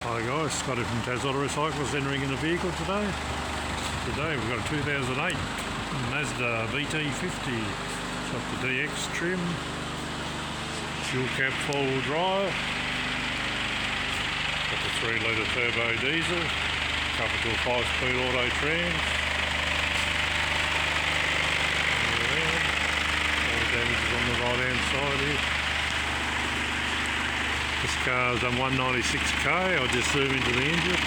Hi guys, Scotty from Taz Auto Recycles entering in a vehicle today. Today we've got a 2008 Mazda BT50. It's got the DX trim, fuel cap 4-wheel drive, got the 3-litre turbo diesel, coupled to a 5-speed auto trans. All the damage is on the right hand side here. This car's done 196k. I'll just zoom into the engine.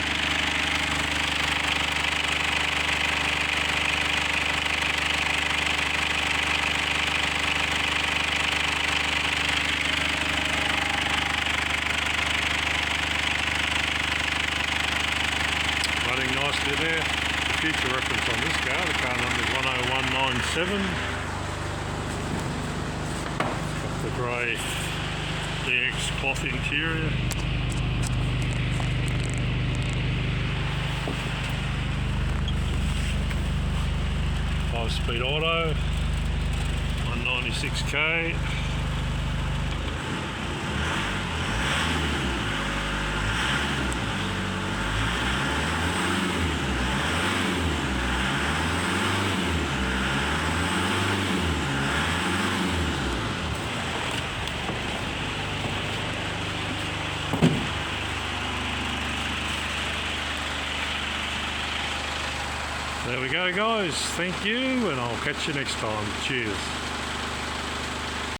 Running nicely there. The future reference on this car, the car number is 10197. Got the grey DX cloth interior. Five-speed auto, 196k. There we go guys, thank you, and I'll catch you next time. Cheers.